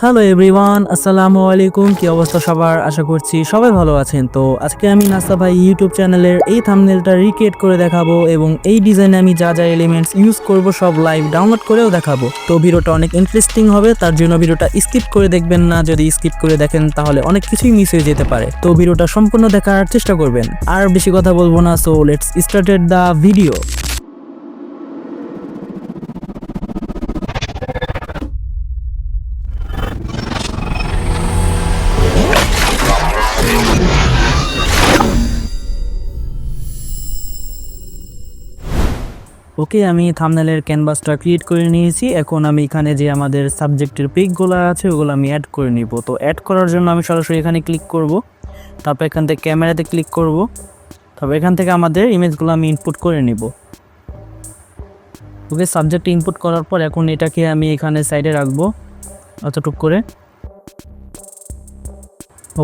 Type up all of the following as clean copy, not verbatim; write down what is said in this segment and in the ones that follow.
Hello everyone, আসসালামু আলাইকুম। কি অবস্থা সবার? আশা করছি সবাই ভালো আছেন। তো আজকে আমি নাসা ভাই ইউটিউব চ্যানেলের এই থাম্বনেলটা রিক্রিয়েট করে দেখাবো এবং এই ডিজাইনে আমি যা যা এলিমেন্টস ইউজ করব সব লাইভ ডাউনলোড করেও দেখাবো। তো ভিডিওটা অনেক ইন্টারেস্টিং হবে, তার জন্য ভিডিওটা স্কিপ করে দেখবেন না। যদি স্কিপ করে দেখেন তাহলে অনেক কিছুই মিস হয়ে যেতে পারে। তো ভিডিওটা সম্পূর্ণ দেখার চেষ্টা করবেন। আর বেশি কথা বলবো না, so let's started the video. Okay, আমি থাম্বনেলের ক্যানভাসটা ক্রিয়েট করে নিয়েছি। এখন আমি এখানে যে আমাদের সাবজেক্টের পিকগুলো আছে ওগুলো আমি অ্যাড করে নিব। তো অ্যাড করার জন্য আমি সরাসরি এখানে ক্লিক করব, তারপর এখান থেকে ক্যামেরাতে ক্লিক করব, তারপর এখান থেকে আমাদের ইমেজগুলো আমি ইনপুট করে নিব। ওকে, সাবজেক্ট ইনপুট করার পর এখন এটাকে আমি এখানে সাইডে রাখবো অতটুক করে।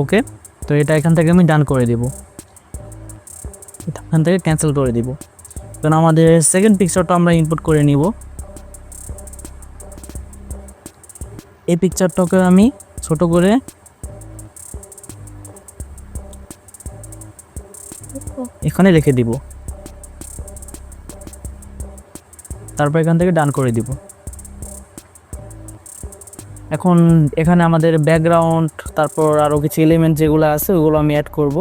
ওকে, তো এটা এখান থেকে আমি ডান করে দিব, এখান থেকে ক্যান্সেল করে দিব। কারণ আমাদের সেকেন্ড পিকচারটা আমরা ইনপুট করে নিব। এই পিকচারটাকে আমি ছোট করে এখানে রেখে দিব, তারপর এখান থেকে ডান করে দিব। এখন এখানে আমাদের ব্যাকগ্রাউন্ড, তারপর আরও কিছু এলিমেন্ট যেগুলো আছে ওগুলো আমি অ্যাড করব।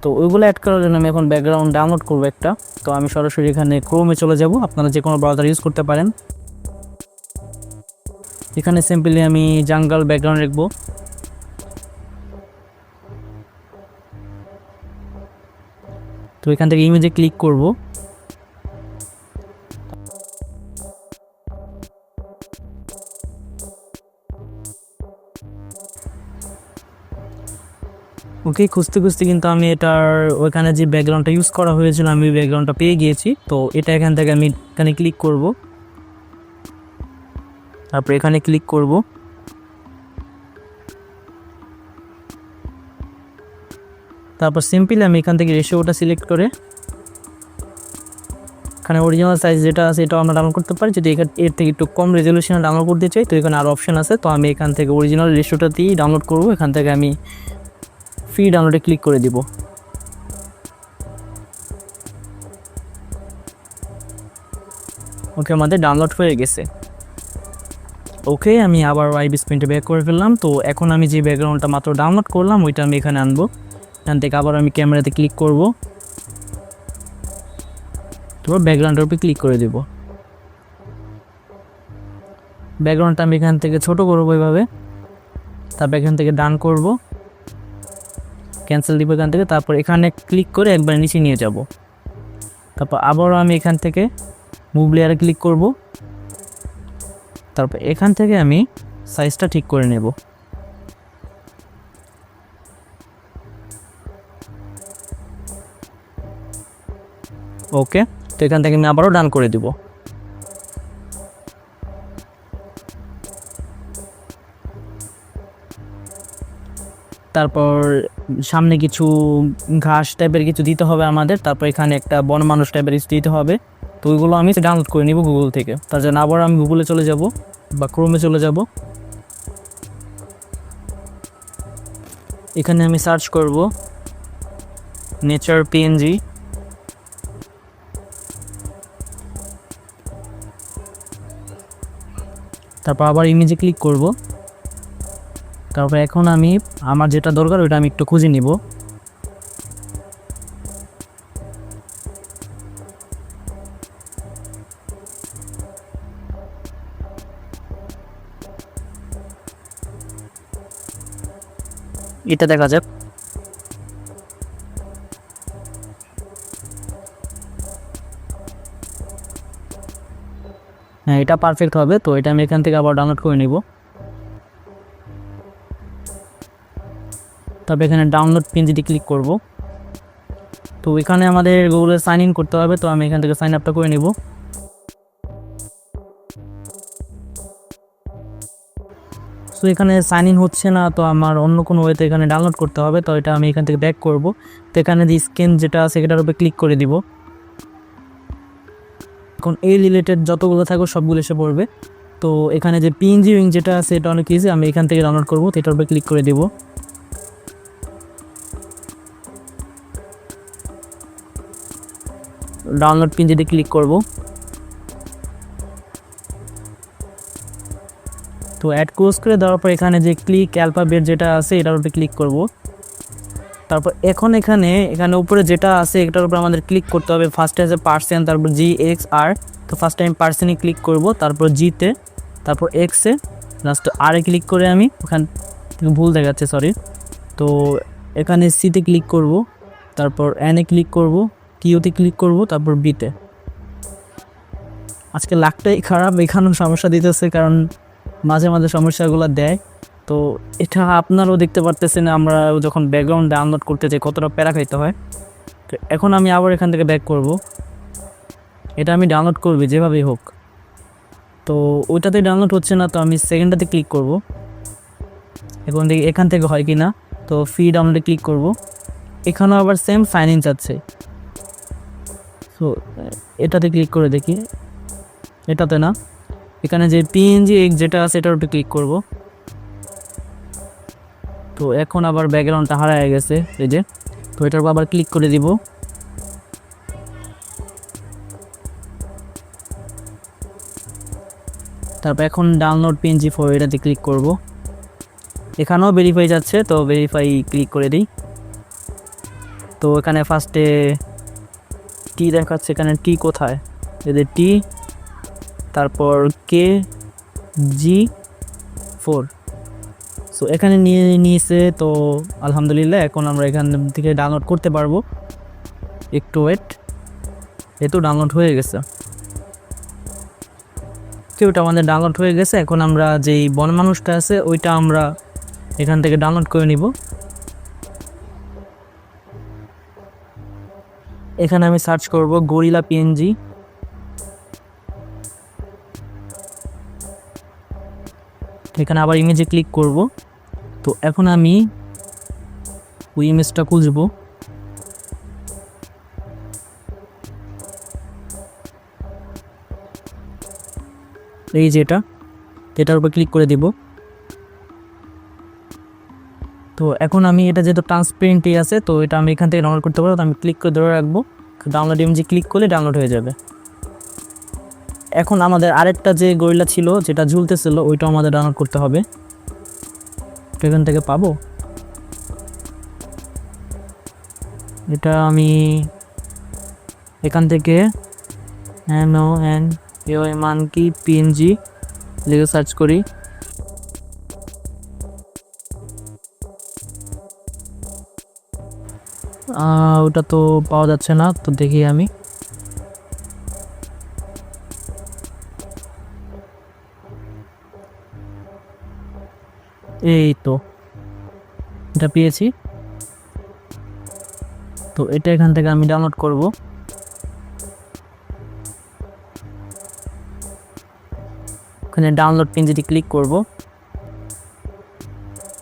তো ওইগুলো অ্যাড করার জন্য আমি এখন ব্যাকগ্রাউন্ড ডাউনলোড করব একটা। তো আমি সরাসরি এখানে ক্রোমে চলে যাব, আপনারা যে কোনো ব্রাউজার ইউজ করতে পারেন। এখানে সিম্পলি আমি জাঙ্গল ব্যাকগ্রাউন্ড রাখবো। তো এখান থেকে ইমেজে ক্লিক করব, ওকে। খুঁজতে খুঁজতে কিন্তু আমি এটার ওইখানে যে ব্যাকগ্রাউন্ডটা ইউজ করা হয়েছিল আমি ব্যাকগ্রাউন্ডটা পেয়ে গিয়েছি। তো এটা এখান থেকে আমি এখানে ক্লিক করব, তারপর এখানে ক্লিক করব, তারপর সিম্পলি আমি এখান থেকে রেশিওটা সিলেক্ট করে এখানে অরিজিনাল সাইজ যেটা আছে এটাও আমরা ডাউনলোড করতে পারি। যদি এর থেকে একটু কম রেজলিউশনে ডাউনলোড করতে চাই তো এখানে আরও অপশন আছে। তো আমি এখান থেকে অরিজিনাল রেশিওটা দিয়েই ডাউনলোড করব। এখান থেকে আমি ফ্রি ডাউনলোডে ক্লিক করে দিব। ওকে, আমাদের ডাউনলোড হয়ে গেছে। ওকে, আমি আবার আইবি স্পিনটা ব্যাক করে ফেললাম। তো এখন আমি যে ব্যাকগ্রাউন্ডটা মাত্র ডাউনলোড করলাম ওইটা আমি এখানে আনবো। এখান থেকে আবার আমি ক্যামেরাতে ক্লিক করব, তারপর ব্যাকগ্রাউন্ডের উপরে ক্লিক করে দেব। ব্যাকগ্রাউন্ডটা আমি এখান থেকে ছোট করবো এইভাবে, তারপর এখান থেকে ডান করব, ক্যান্সেল দিব এখান থেকে, তারপর এখানে ক্লিক করে একবার নিচে নিয়ে যাব। তারপর আবারও আমি এখান থেকে মুভ লেয়ারে ক্লিক করব, তারপর এখান থেকে আমি সাইজটা ঠিক করে নেব। ওকে, তো এখান থেকে আমি আবারও ডান করে দিব। তারপর সামনে কিছু ঘাস টাইপের কিছু দিতে হবে আমাদের, তারপর এখানে একটা বন মানুষ টাইপের কিছু দিতে হবে। তো ওইগুলো আমি ডাউনলোড করে নিব গুগল থেকে। তার জন্য আবার আমি গুগলে চলে যাব বা ক্রোমে চলে যাব। এখানে আমি সার্চ করব নেচার পিএনজি, তারপর আবার ইমেজে ক্লিক করব। তারপর এখন আমি আমার যেটা দরকার ওইটা আমি একটু খুঁজে নিব। এটা দেখা যাক। হ্যাঁ, এটা পারফেক্ট হবে। তো এটা আমি এখান থেকে আবার ডাউনলোড করে নিব। তবে এখানে ডাউনলোড পিএনজিতে ক্লিক করব। তো এখানে আমাদের গুগলে সাইন ইন করতে হবে। তো আমি এখান থেকে সাইন আপটা করে নিব। সো এখানে সাইন ইন হচ্ছে না, তো আমার অন্য কোনো ওয়েতে এখানে ডাউনলোড করতে হবে। তো এটা আমি এখান থেকে ব্যাক করব। তো এখানে যে স্ক্যান যেটা আছে সেটার উপরে ক্লিক করে দিব। এখন এই রিলেটেড যতগুলো থাকবে সবগুলো এসে পড়বে। তো তো এখানে যে পিএনজি উইং যেটা আছে এটা অনেক ইজি, আমি এখান থেকে ডাউনলোড করবো, তো এটার উপরে ক্লিক করে দেব। ডাউনলোড পিএনজিতে ক্লিক করব। তো অ্যাড ক্লোজ করে দেওয়ার পর এখানে যে ক্লিক অ্যালফাবেট যেটা আছে এটার উপরে ক্লিক করব। তারপর এখানে উপরে যেটা আছে এটার উপরে আমাদের ক্লিক করতে হবে। ফার্স্টে আছে পার্সেন্ট, তারপর GXR, তো ফার্স্ট টাইম পার্সেন্টে ক্লিক করব, তারপর জিতে, তারপর এক্সে, লাস্ট আরে ক্লিক করে আমি ওখান থেকে ভুল দেখাচ্ছে সরি। তো এখানে সিতে ক্লিক করব, তারপর এনে ক্লিক করব, কিউতে ক্লিক করব, তারপর বিতে। আজকে লাকটাই খারাপ, এখানেও সমস্যা দিতেছে কারণ মাঝে মাঝে সমস্যাগুলো দেয়। তো এটা আপনারাও দেখতে পারতেছেন আমরা যখন ব্যাকগ্রাউন্ড ডাউনলোড করতে যাই কতটা প্যারা খাইতে হয়। তো এখন আমি আবার এখান থেকে ব্যাক করব, এটা আমি ডাউনলোড করবি যেভাবেই হোক। তো ওইটাতে ডাউনলোড হচ্ছে না, তো আমি সেকেন্ডটাতে ক্লিক করব, এখান থেকে হয় কি না। তো ফ্রি ডাউনলোডে ক্লিক করব, এখানেও আবার সেম সাইন ইন চাচ্ছে। তো এটাতে ক্লিক করে দেখি, এটাতে না, এখানে যে পিএনজি যেটা আছে এটার উপরে ক্লিক করব। তো এখন আবার ব্যাকগ্রাউন্ডটা হারায় গেছে এই যে, তো এটার উপর আবার ক্লিক করে দিব। তারপর এখন ডাউনলোড পিএনজি ফর এটাতে ক্লিক করব, এখানেও ভেরিফাই যাচ্ছে, তো ভেরিফাই ক্লিক করে দিই। তো এখানে ফার্স্টে টি দেখাচ্ছে, এখানে টি কোথায়, এদের টি, তারপর KG4, সো এখানে নিয়েছে। তো আলহামদুলিল্লাহ এখন আমরা এখান থেকে ডাউনলোড করতে পারবো। একটু ওয়েট, তো ডাউনলোড হয়ে গেছে, ওটা আমাদের ডাউনলোড হয়ে গেছে। এখন আমরা যেই বনমানুষটা আছে ওইটা আমরা এখান থেকে ডাউনলোড করে নিব। এখানে আমি সার্চ করব গরিলা পিএনজি, এখানে আবার ইমেজে ক্লিক করব। তো এখন আমি ওই ইমেজটা খুঁজব, এই যে এটার উপর ক্লিক করে দিব। তো এখন আমি এটা যেহেতু ট্রান্সপারেন্টই আছে, তো এটা আমি এখান থেকে ডাউনলোড করতে পারবো। তো আমি ক্লিক করে ধরে রাখবো, ডাউনলোড ইমেজে ক্লিক করলে ডাউনলোড হয়ে যাবে। এখন আমাদের আরেকটা যে গরিলা ছিল যেটা ঝুলতেছিল ওইটাও আমাদের ডাউনলোড করতে হবে। এখান থেকে পাবো, এটা আমি এখান থেকে মানকি পিএনজি লিখে সার্চ করি। ওটা তো পাওয়া যাচ্ছে না, তো দেখি আমি এই তো এটা পেয়েছি। তো এটা এখান থেকে আমি ডাউনলোড করব। ওখানে ডাউনলোড পিএনজিটি ক্লিক করব,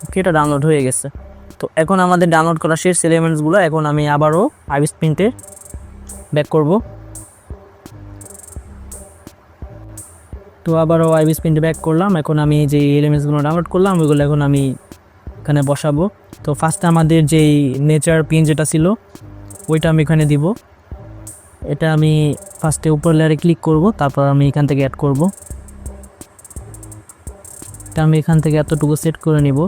ওকে এটা ডাউনলোড হয়ে গেছে। তো এখন আমাদের ডাউনলোড করা শেষ এলিমেন্টসগুলো। এখন আমি আবারও আইবিস প্রিন্টে ব্যাক করব। তো আবারও আইবিস প্রিন্টে ব্যাক করলাম। এখন আমি যে এলিমেন্টসগুলো ডাউনলোড করলাম ওইগুলো এখন আমি এখানে বসাবো। তো ফার্স্টে আমাদের যেই নেচার পিন যেটা ছিল ওইটা আমি এখানে দিব। এটা আমি ফার্স্টে উপর লেয়ারে ক্লিক করব, তারপর আমি এখান থেকে অ্যাড করব। এটা আমি এখান থেকে এতটুকু সেট করে নিব,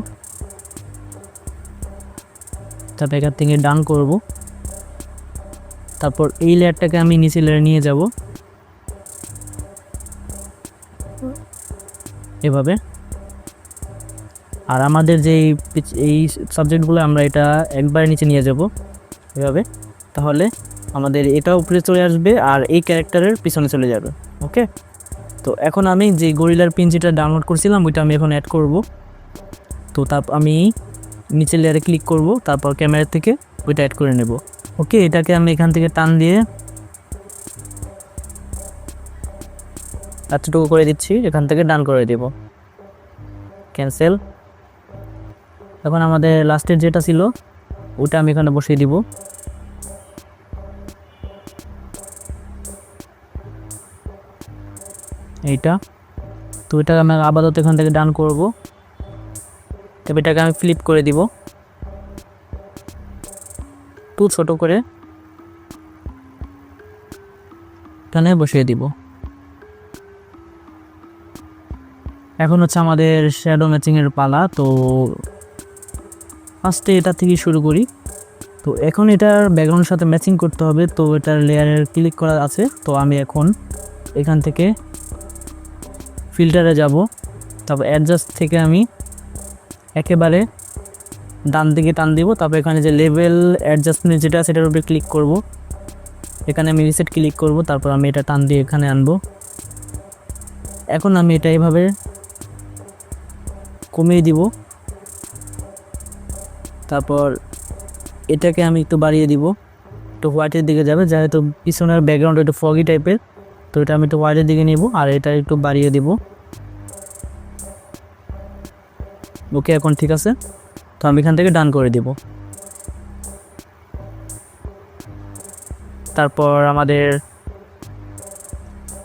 তারপর এখান থেকে ডান করব। তারপর এই লেয়ারটাকে আমি নিচে লেয়ারে নিয়ে যাব এভাবে। আর আমাদের যে এই সাবজেক্টগুলো আমরা এটা একবারে নিচে নিয়ে যাব এভাবে, তাহলে আমাদের এটা উপরে চলে আসবে আর এই ক্যারেক্টারের পিছনে চলে যাবে। ওকে, তো এখন আমি যে গরিলার পিএনজিটা ডাউনলোড করছিলাম ওইটা আমি এখন অ্যাড করব। তো তারপর আমি নিচের লেয়ারে ক্লিক করব, তারপর ক্যামেরা থেকে ওইটা অ্যাড করে নেব। ওকে, এটাকে আমি এখান থেকে টান দিয়ে এতটুকু করে দিচ্ছি, এখান থেকে ডান করে দেব, ক্যান্সেল। এখন আমাদের লাস্টের যেটা ছিল ওটা আমি এখানে বসিয়ে দিব। এইটা তো এটাকে আমি আপাতত এখান থেকে ডান করব। তবে এটাকে আমি ফ্লিপ করে দিব, একটু ছোট করে এখানে বসিয়ে দিব। এখন হচ্ছে আমাদের শ্যাডো ম্যাচিংয়ের পালা। তো ফার্স্টে এটা থেকে শুরু করি। তো এখন এটার ব্যাকগ্রাউন্ডের সাথে ম্যাচিং করতে হবে। তো এটার লেয়ারের ক্লিক করা আছে। তো আমি এখন এখান থেকে ফিল্টারে যাব, তারপর অ্যাডজাস্ট থেকে আমি একেবারে ডান দিকে টান দিব। তারপর এখানে যে লেভেল অ্যাডজাস্টমেন্ট যেটা আছে সেটার উপরে ক্লিক করব। এখানে আমি রিসেট ক্লিক করব, তারপর আমি এটা টান দিয়ে এখানে আনবো। এখন আমি এটা এইভাবে কমিয়ে দিব, তারপর এটাকে আমি একটু বাড়িয়ে দিব, একটু হোয়াইটের দিকে যাবে, যেহেতু পিছনের ব্যাকগ্রাউন্ড একটু ফগি টাইপের। তো এটা আমি একটু হোয়াইটের দিকে নিব আর এটা একটু বাড়িয়ে দিব। ওকে, এখন ঠিক আছে। তো আমি এখান থেকে ডান করে দিব। তারপর আমাদের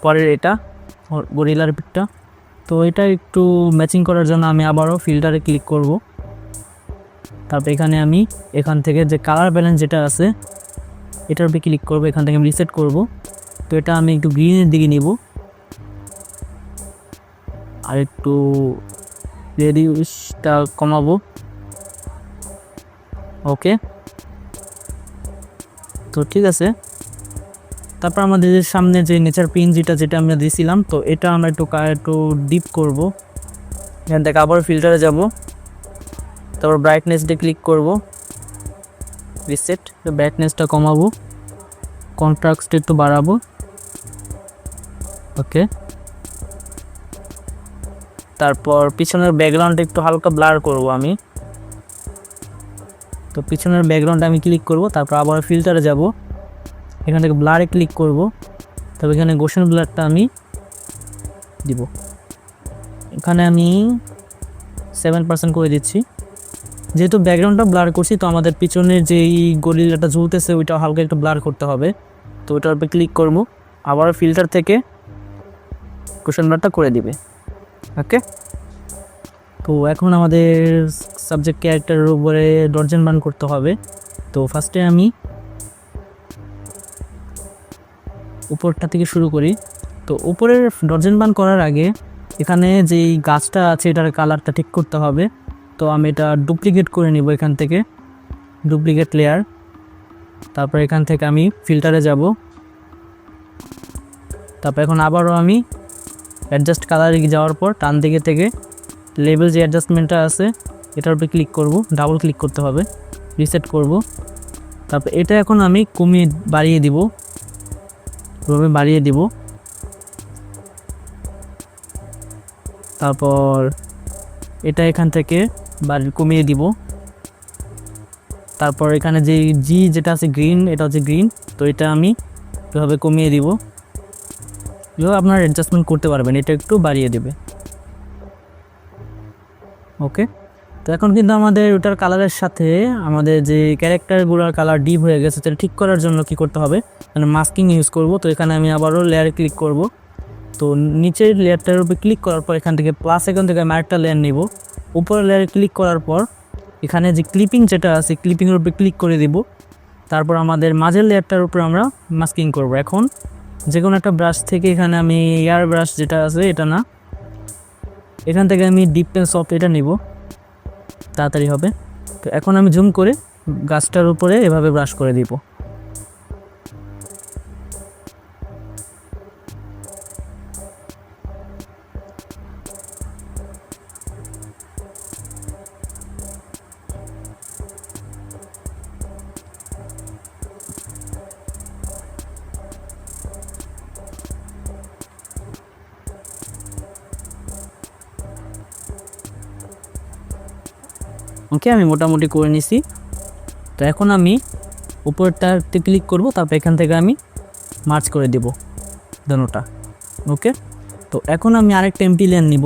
পরের এটা গরিলার পিকটা। তো এটা একটু ম্যাচিং করার জন্য আমি আবারও ফিল্টারে ক্লিক করব। তারপর এখানে আমি এখান থেকে যে কালার ব্যালেন্স যেটা আছে এটার উপরে ক্লিক করব, এখান থেকে আমি রিসেট করব। তো এটা আমি একটু গ্রিনের দিকে নিব আর একটু রেডিউসটা কমাবো। ওকে, তো ঠিক আছে। তারপর আমাদের সামনে যে নেচার পিন যেটা আমরা দিয়েছিলাম, তো এটা আমরা একটু ডিপ করব। এখান থেকে আবার ফিল্টারে যাব, তারপর ব্রাইটনেস দিয়ে ক্লিক করব, রিসেট। ব্রাইটনেসটা কমাবো, কন্ট্রাস্ট একটু বাড়াবো। ওকে, তারপর পিছনের ব্যাকগ্রাউন্ডটা একটু হালকা ব্লার করব আমি। তো পিছনের ব্যাকগ্রাউন্ডে আমি ক্লিক করব, তারপর আবার ফিল্টারে যাব, এখান থেকে ব্লারে ক্লিক করব। তবে এখানে গোশন ব্লারটা আমি দিব, এখানে আমি 7% করে দিচ্ছি। যেহেতু ব্যাকগ্রাউন্ডটা ব্লার করছি, তো আমাদের পিছনের যেই গরিলাটা ঝুলতেছে ওইটা হালকা একটু ব্লার করতে হবে। তো ওইটার উপরে ক্লিক করব, আবার ফিল্টার থেকে গোশন ব্লারটা করে দিবে। ওকে, তো এখন আমাদের সাবজেক্ট ক্যারেক্টারের উপরে ডরজেন বান করতে হবে। তো ফার্স্টে আমি উপরটা থেকে শুরু করি। তো উপরের ডরজেন বান করার আগে এখানে যেই গাছটা আছে এটার কালারটা ঠিক করতে হবে। তো আমি এটা ডুপ্লিকেট করে নিব, এখান থেকে ডুপ্লিকেট লেয়ার। তারপর এখান থেকে আমি ফিল্টারে যাব, তারপর এখন আবারও আমি অ্যাডজাস্ট কালারে যাওয়ার পর টান দিকে থেকে লেভেল যে অ্যাডজাস্টমেন্টটা আছে এটার উপরে ক্লিক করব, ডাবল ক্লিক করতে হবে, রিসেট করব। তারপর এটা এখন আমি কমিয়ে বাড়িয়ে দিব, এভাবে বাড়িয়ে দিব। তারপর এটা এখান থেকে কমিয়ে দিব। তারপর এখানে যে যেটা আছে গ্রিন, এটা হচ্ছে গ্রিন। তো এটা আমি এভাবে কমিয়ে দিব, এভাবে আপনার অ্যাডজাস্টমেন্ট করতে পারবেন, এটা একটু বাড়িয়ে দেবে। ওকে, তো এখন কিন্তু আমাদের ওটার কালারের সাথে আমাদের যে ক্যারেক্টারগুলোর কালার ডিপ হয়ে গেছে, সেটা ঠিক করার জন্য কি করতে হবে, মানে মাস্কিং ইউজ করব। তো এখানে আমি আবারও লেয়ারে ক্লিক করব। তো নিচের লেয়ারটার উপরে ক্লিক করার পর এখান থেকে প্লাস এখান থেকে আমি আরেকটা লেয়ার নিব। উপরের লেয়ারে ক্লিক করার পর এখানে যে ক্লিপিং যেটা আছে ক্লিপিংয়ের উপরে ক্লিক করে দিব। তারপর আমাদের মাঝের লেয়ারটার উপরে আমরা মাস্কিং করব। এখন যে কোনো একটা ব্রাশ থেকে এখানে আমি এয়ার ব্রাশ যেটা আছে এটা না, এখান থেকে আমি ডিপ পেন সফট এটা নিব, তাড়াতাড়ি হবে। তো এখন আমি জুম করে গাছটার উপরে এভাবে ব্রাশ করে দিব। ওকে, আমি মোটামুটি করে নিছি। তো এখন আমি উপরটাতে ক্লিক করব, তারপর এখান থেকে আমি মার্চ করে দেব দোনোটা। ওকে, তো এখন আমি আরেকটা এমপি লেয়ার নিব,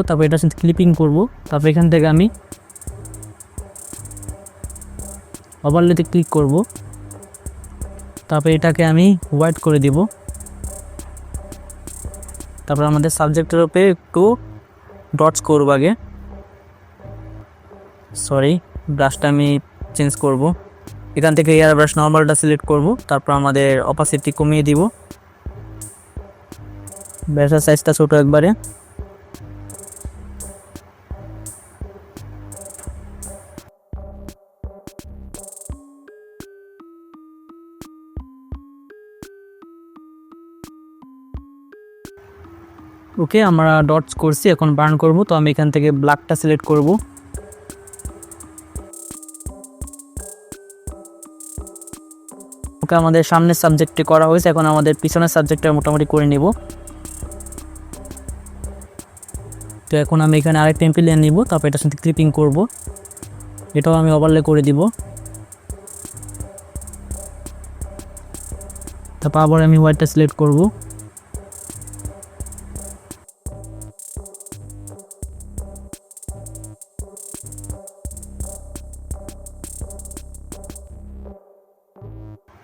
তারপর এটার সাথে ক্লিপিং করব। তারপর এখান থেকে আমি ওভারলেতে ক্লিক করব, তারপর এটাকে আমি হোয়াইট করে দেব। তারপর আমাদের সাবজেক্টের উপরে একটু ডটস করব আগে, সরি ব্রাশটা আমি চেঞ্জ করব। এখান থেকে এয়ার ব্রাশ নর্মালটা সিলেক্ট করব, তারপর আমাদের অপাসিটি কমিয়ে দিব, ব্রাশের সাইজটা ছোট একবারে। ওকে, আমরা ডটস করছি, এখন বার্ন করব। তো আমি এখান থেকে ব্ল্যাকটা সিলেক্ট করব। ওকে, আমাদের সামনের সাবজেক্টটি করা হয়েছে, এখন আমাদের পিছনের সাবজেক্টটা মোটামুটি করে নিব। তো এখন আমি এখানে আরেক টেম্পলেট নিব, তারপর এটার সাথে ক্লিপিং করব, এটাও আমি ওভারলে করে দিব। তারপর আবার আমি হোয়াইটটা সিলেক্ট করব।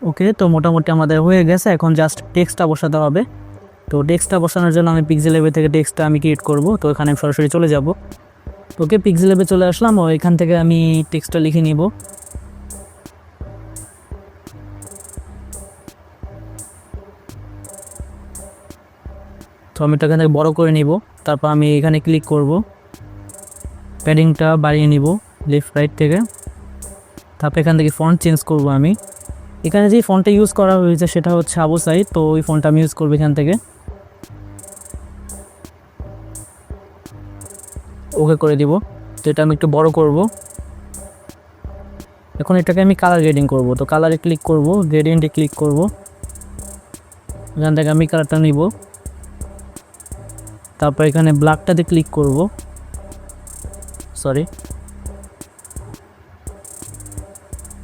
ওকে, তো মোটামুটি আমাদের হয়ে গেছে, এখন জাস্ট টেক্সটটা বসাতে হবে। তো টেক্সটটা বসানোর জন্য আমি পিক্সেল ল্যাব থেকে টেক্সটটা আমি ক্রিয়েট করব। তো এখানে আমি সরাসরি চলে যাব। ওকে, পিক্সেল ল্যাবে চলে আসলাম, ও এখান থেকে আমি টেক্সটটা লিখে নিব। তো আমি এটা এখান থেকে বড় করে নিব, তারপর আমি এখানে ক্লিক করব, প্যাডিংটা বাড়িয়ে নিব লেফট রাইট থেকে। তারপর এখান থেকে ফন্ট চেঞ্জ করব আমি। এখানে যে ফন্টটা ইউজ করা হয়েছে সেটা হচ্ছে আবু সাইদ, তো ওই ফন্টটা আমি ইউজ করবো এখান থেকে। ওকে করে দিব। তো এটা আমি একটু বড় করব। এখন এটাকে আমি কালার গ্রেডিং করব। তো কালারে ক্লিক করব, গ্রেডিয়েন্টে ক্লিক করব, এখান থেকে আমি কালারটা নিব। তারপর এখানে ব্ল্যাকটাতে ক্লিক করব, সরি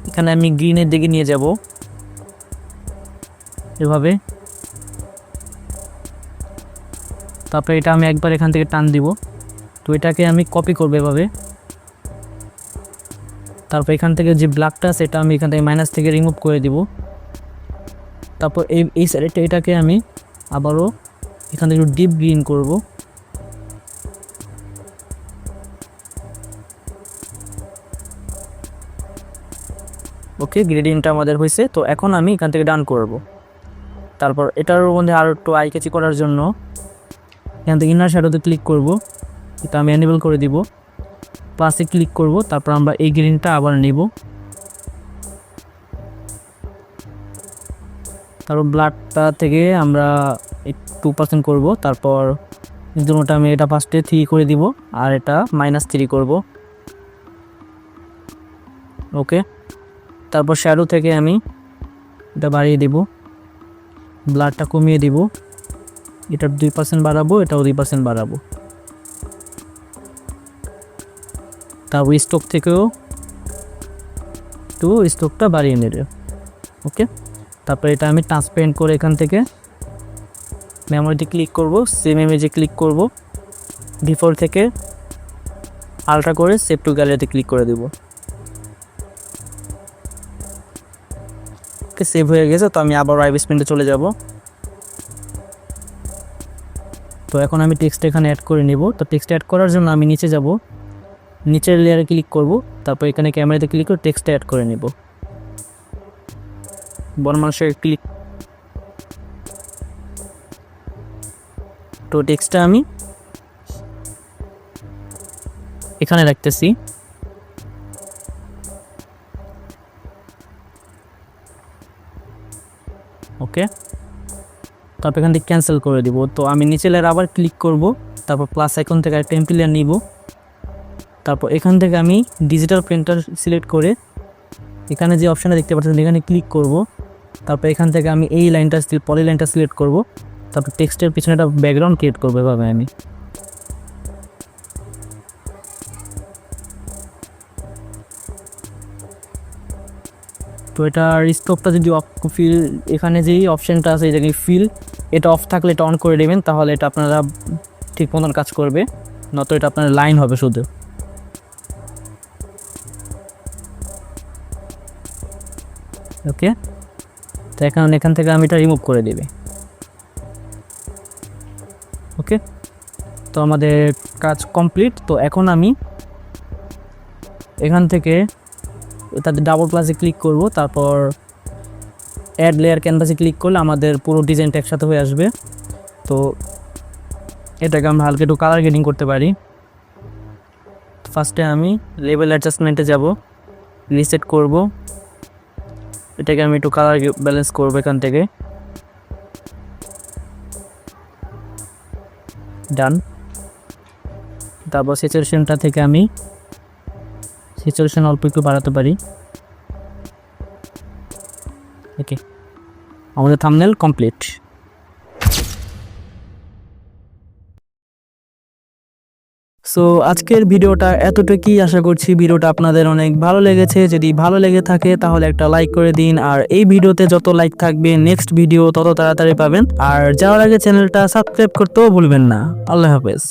এখানে আমি গ্রিনের দিকে নিয়ে যাব এভাবে। তারপরে এটা আমি একবার এখান থেকে টান দিব। তো এটাকে আমি কপি করব এভাবে। তারপর এখান থেকে যে ব্ল্যাকটা সেটা আমি এখান থেকে মাইনাস থেকে রিমুভ করে দিব। তারপর এই সাইডটা এটাকে আমি আবারও এখান থেকে একটু ডিপ গ্রিন করব। ওকে, গ্রেডিয়েন্টটা আমাদের হয়েছে। তো এখন আমি এখান থেকে ডান করব। তারপর এটার মধ্যে আরও একটু আই ক্যাচি করার জন্য এখান থেকে ইনার শ্যাডোতে ক্লিক করব, এটা আমি এনেবল করে দিব। প্লাসে ক্লিক করব, তারপর আমরা এই গ্রিনটা আবার নিব। তারপর ব্লাডটা থেকে আমরা 2% করব। তারপর দুটোটা আমি এটা ফার্স্টে 3 করে দিব, আর এটা -3 করব। ওকে, তারপর শ্যাডো থেকে আমি এটা বাড়িয়ে দিব, ব্লাডটা কমিয়ে দিব, এটার 2% বাড়াবো, এটাও 2% বাড়াবো। তারপর স্ট্রোক থেকেও একটু স্ট্রোকটা বাড়িয়ে নেবে। ওকে, তারপর এটা আমি ট্রান্সপারেন্ট করে এখান থেকে মেমোরিতে ক্লিক করব, সেম ইমেজে ক্লিক করব, ডিফল্ট থেকে আলট্রা করে সেভ টু গ্যালারিতে ক্লিক করে দেব। ওকে, সেভ হয়ে গেছে। তো আমি আবার আইবিএস পেন্টে চলে যাব। তো এখন আমি টেক্সট এখানে অ্যাড করে নিব। তো টেক্সট অ্যাড করার জন্য আমি নিচে যাব, নিচের লেয়ারে ক্লিক করব, তারপর এখানে ক্যামেরাতে ক্লিক করে টেক্সটটা অ্যাড করে নেব। বড় মানুষের ক্লিক। তো টেক্সটটা আমি এখানে রাখতেছি। ওকে, তারপর এখান থেকে ক্যান্সেল করে দিব। তো আমি নিচে লেয়ার আবার ক্লিক করব, তারপর প্লাস আইকন থেকে একটা টেম্পলেট নিব। তারপর এখান থেকে আমি ডিজিটাল প্রিন্টার সিলেক্ট করে এখানে যে অপশানটা দেখতে পাচ্ছেন এখানে ক্লিক করব। তারপর এখান থেকে আমি এই লাইনটা পলি লাইনটা সিলেক্ট করব। তারপর টেক্সটের পিছনে একটা ব্যাকগ্রাউন্ড ক্রিয়েট করবো এভাবে আমি। তো এটার স্টোভটা যদি ফিল, এখানে যেই অপশানটা আছে এটা ফিল, এটা অফ থাকলে এটা অন করে দেবেন, তাহলে এটা আপনারা ঠিক মতন কাজ করবে, নয়তো এটা আপনার লাইন হবে শুধু। ওকে, তো এখান থেকে আমি এটা রিমুভ করে দেবে। তো আমাদের কাজ কমপ্লিট। তো এখন আমি এখান থেকে তাদের ডাবল প্লাসে ক্লিক করব, তারপর অ্যাড লেয়ার ক্যানভাসে ক্লিক করলে আমাদের পুরো ডিজাইনটা একসাথে হয়ে আসবে। তো এটাকে আমরা হালকা একটু কালার গ্রেডিং করতে পারি। ফার্স্টে আমি লেভেল অ্যাডজাস্টমেন্টে যাব, রিসেট করব, এটাকে আমি একটু কালার ব্যালেন্স করবো এখান থেকে। ডান। তারপর স্যাচুরেশনটা থেকে আমি স্যাচুরেশন অল্প একটু বাড়াতে পারি। ওকে, আমাদের থাম্বনেল কমপ্লিট। সো আজকের ভিডিওটা এতটুকুই। আশা করছি ভিডিওটা আপনাদের অনেক ভালো লেগেছে। যদি ভালো লেগে থাকে তাহলে একটা লাইক করে দিন, আর এই ভিডিওতে যত লাইক থাকবে নেক্সট ভিডিও তত তাড়াতাড়ি পাবেন। আর যাওয়ার আগে চ্যানেলটা সাবস্ক্রাইব করতেও ভুলবেন না। আল্লাহ হাফেজ।